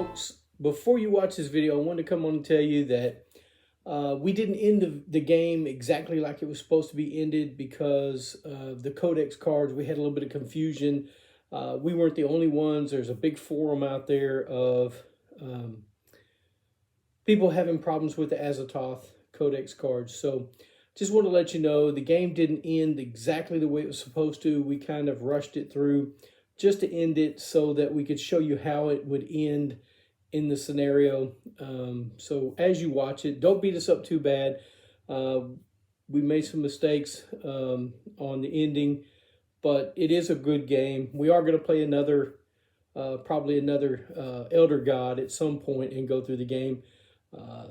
folks, before you watch this video, I wanted to come on and tell you that we didn't end the game exactly like it was supposed to be ended because of the codex cards. We had a little bit of confusion. We weren't the only ones. There's a big forum out there of people having problems with the Azathoth codex cards. So just want to let you know the game didn't end exactly the way it was supposed to. We kind of rushed it through just to end it so that we could show you how it would end in the scenario. So as you watch it, don't beat us up too bad. We made some mistakes on the ending, but it is a good game. We are going to play another, probably another Elder God at some point and go through the game.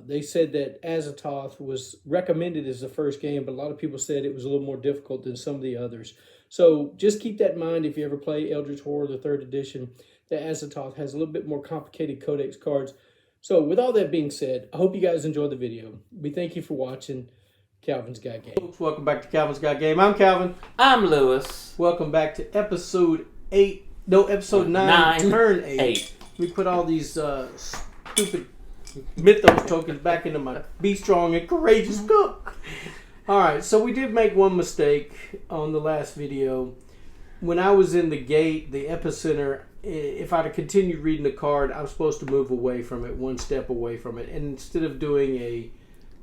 They said that Azathoth was recommended as the first game, but a lot of people said it was a little more difficult than some of the others. So just keep that in mind if you ever play Eldritch Horror, the 3rd edition, that Azathoth has a little bit more complicated codex cards. So with all that being said, I hope you guys enjoyed the video. We thank you for watching Calvin's Got Game. Folks, welcome back to Calvin's Got Game. I'm Calvin. I'm Lewis. Welcome back to episode 8. No, episode 9. Turn 8. We put all these stupid mythos tokens back into my Be Strong and Courageous Cook. Alright, so we did make one mistake on the last video. When I was in the gate, the epicenter, if I'd have continued reading the card, I was supposed to move away from it, one step away from it. And instead of doing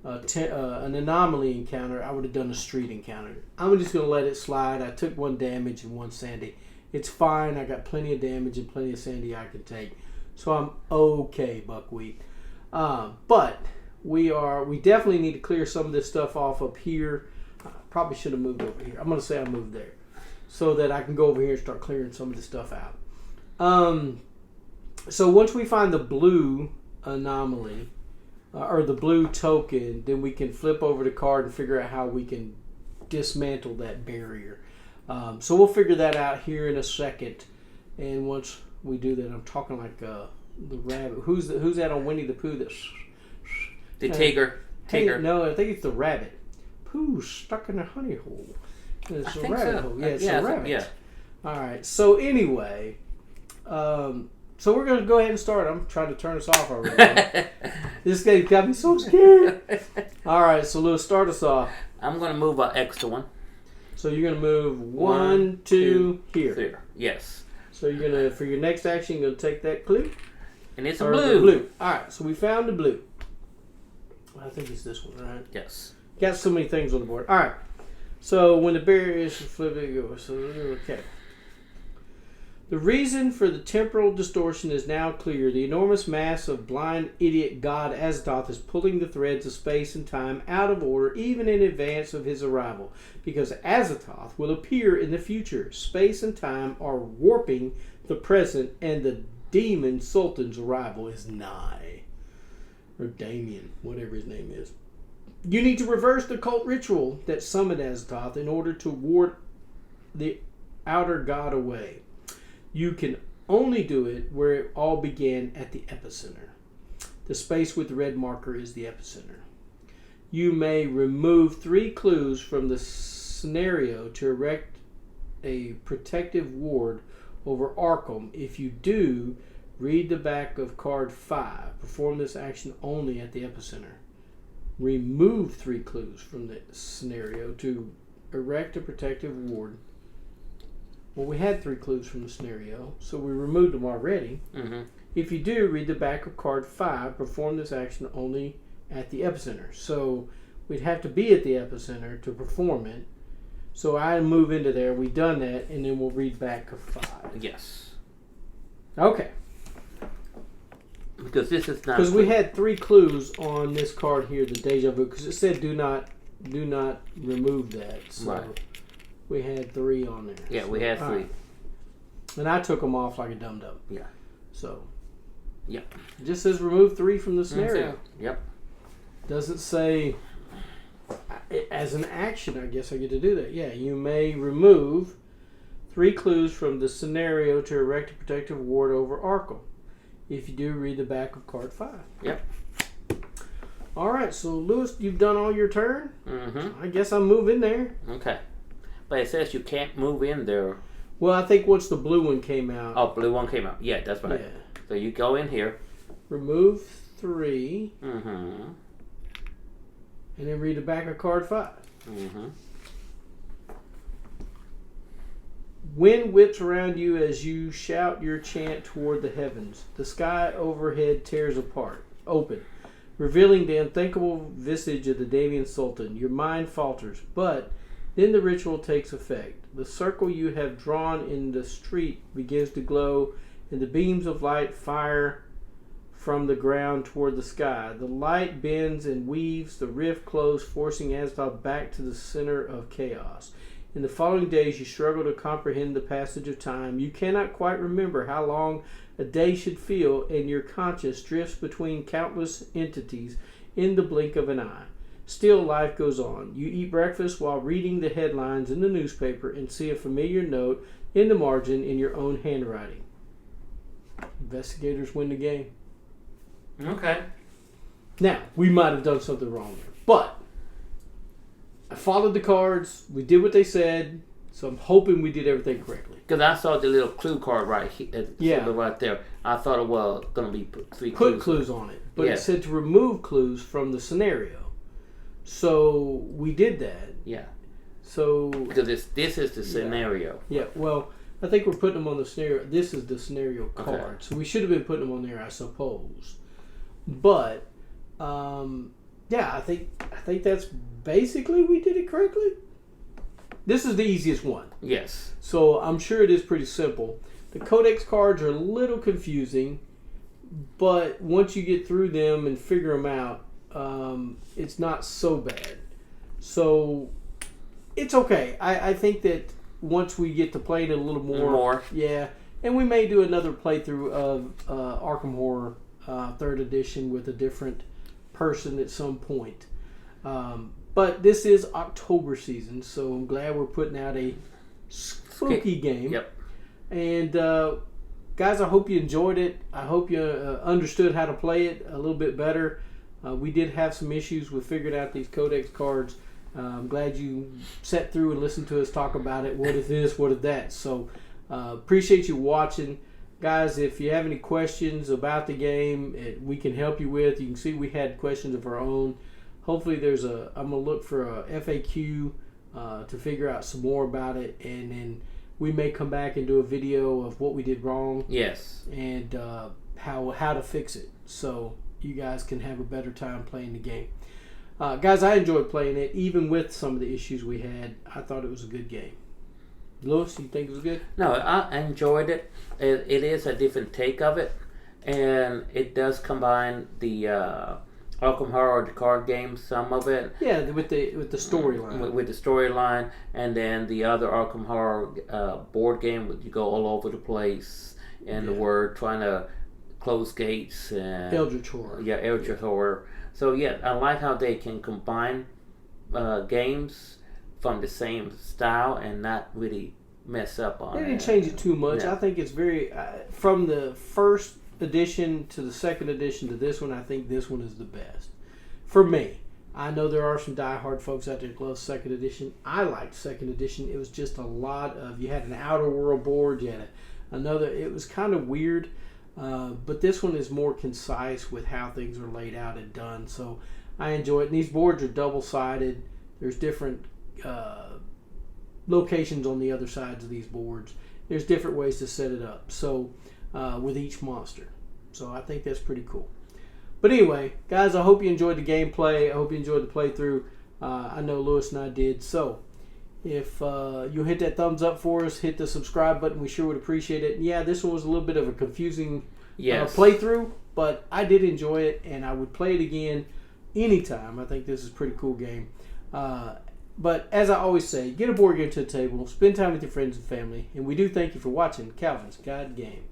an anomaly encounter, I would have done a street encounter. I'm just going to let it slide. I took 1 damage and 1 sandy. It's fine. I got plenty of damage and plenty of sandy I can take. So I'm okay, Buckwheat. But we definitely need to clear some of this stuff off up here. I probably should have moved over here. I'm going to say I moved there so that I can go over here and start clearing some of this stuff out. So once we find the blue anomaly or the blue token, then we can flip over the card and figure out how we can dismantle that barrier. So we'll figure that out here in a second. And once we do that, I'm talking like the rabbit. Who's that on Winnie the Pooh? The tiger. Hey, no, I think it's the rabbit. Pooh's stuck in a honey hole. It's a rabbit hole. Yeah, it's a rabbit. Yeah. All right. So anyway, so we're going to go ahead and start. I'm trying to turn us off already. This guy got me so scared. All right. So Lewis, start us off. I'm going to move an extra one. So you're going to move 1, 2 here. Yes. So you're going to, for your next action, you're going to take that clue. And it's a blue. Blue. All right. So we found the blue. I think it's this one, right? Yes. Got so many things on the board. All right. So when the barrier is flipped, it goes. So okay. The reason for the temporal distortion is now clear. The enormous mass of blind idiot god Azathoth is pulling the threads of space and time out of order even in advance of his arrival. Because Azathoth will appear in the future. Space and time are warping the present and the demon sultan's arrival is nigh. Or Damien, whatever his name is. You need to reverse the cult ritual that summoned Azathoth in order to ward the outer god away. You can only do it where it all began at the epicenter. The space with the red marker is the epicenter. You may remove 3 clues from the scenario to erect a protective ward over Arkham. If you do, read the back of card 5. Perform this action only at the epicenter. Remove 3 clues from the scenario to erect a protective ward. Well, we had 3 clues from the scenario, so we removed them already. Mm-hmm. If you do, read the back of card 5. Perform this action only at the epicenter. So we'd have to be at the epicenter to perform it. So I move into there. We've done that, and then we'll read back of 5. Yes. Okay. Because this is not. Because we had 3 clues on this card here, the deja vu, because it said do not remove that. So right. We had 3 on there. Yeah, so we had 3. Right. And I took them off like a dum-dum. Yeah. So. Yep. It just says remove 3 from the scenario. Yep. Doesn't say as an action, I guess I get to do that. Yeah, you may remove 3 clues from the scenario to erect a protective ward over Arkham. If you do, read the back of card 5. Yep. All right, so Lewis, you've done all your turn. Mm-hmm. I guess I'm moving there. Okay. But it says you can't move in there. Well, I think once the blue one came out. Oh, blue one came out. Yeah, that's right. Yeah. So you go in here. remove 3, Mm-hmm. and then read the back of card 5. Mm-hmm. Wind whips around you as you shout your chant toward the heavens. The sky overhead tears open, revealing the unthinkable visage of the Daemon Sultan. Your mind falters, but then the ritual takes effect. The circle you have drawn in the street begins to glow, and the beams of light fire from the ground toward the sky. The light bends and weaves, the rift closes, forcing Azathoth back to the center of chaos. In the following days, you struggle to comprehend the passage of time. You cannot quite remember how long a day should feel, and your conscience drifts between countless entities in the blink of an eye. Still, life goes on. You eat breakfast while reading the headlines in the newspaper and see a familiar note in the margin in your own handwriting. Investigators win the game. Okay. Now, we might have done something wrong there, but I followed the cards. We did what they said, so I'm hoping we did everything correctly. Because I saw the little clue card right here, Yeah. right there. I thought it was going to be 3 Put clues. clues on it, but Yeah. it said to remove clues from the scenario. So we did that. Yeah. So Because this is the scenario. yeah, well, I think we're putting them on the scenario. This is the scenario card, Okay. so we should have been putting them on there, I suppose. But yeah, I think that's basically we did it correctly. This is the easiest one, Yes. so I'm sure it is pretty simple. The codex cards are a little confusing, but once you get through them and figure them out, it's not so bad. So it's okay. I think that once we get to playing it a little more, yeah, and we may do another playthrough of Arkham Horror 3rd edition with a different person at some point. But this is October season, so I'm glad we're putting out a spooky game. Yep. And guys, I hope you enjoyed it. I hope you understood how to play it a little bit better. We did have some issues with figuring out these codex cards. I'm glad you sat through and listened to us talk about it. What is this? What is that? So appreciate you watching. Guys, if you have any questions about the game, we can help you with. You can see we had questions of our own. Hopefully I'm going to look for a FAQ to figure out some more about it. And then we may come back and do a video of what we did wrong. Yes. And how to fix it. So you guys can have a better time playing the game. Guys, I enjoyed playing it, even with some of the issues we had. I thought it was a good game. Lewis, you think it was good? No, I enjoyed it. It is a different take of it, and it does combine the Arkham Horror, the card game, some of it. Yeah, with the storyline. With the storyline, and then the other Arkham Horror board game, where you go all over the place, and the word trying to close gates and Eldritch Horror. Yeah, Eldritch Horror. So yeah, I like how they can combine games from the same style and not really mess up on it. They didn't change it too much. No. I think it's very from the first edition to the second edition to this one. I think this one is the best for me. I know there are some diehard folks out there that love second edition. I liked second edition. It was just a lot of, you had an outer world board, you had another. It was kind of weird. But this one is more concise with how things are laid out and done. So I enjoy it. And these boards are double-sided. There's different locations on the other sides of these boards. There's different ways to set it up. So with each monster. So I think that's pretty cool. But anyway, guys, I hope you enjoyed the gameplay. I hope you enjoyed the playthrough. I know Lewis and I did. So if you'll hit that thumbs up for us, hit the subscribe button, we sure would appreciate it. And yeah, this one was a little bit of a confusing playthrough, but I did enjoy it, and I would play it again anytime. I think this is a pretty cool game. But as I always say, get a board game to the table, spend time with your friends and family, and we do thank you for watching Calvin's God Game.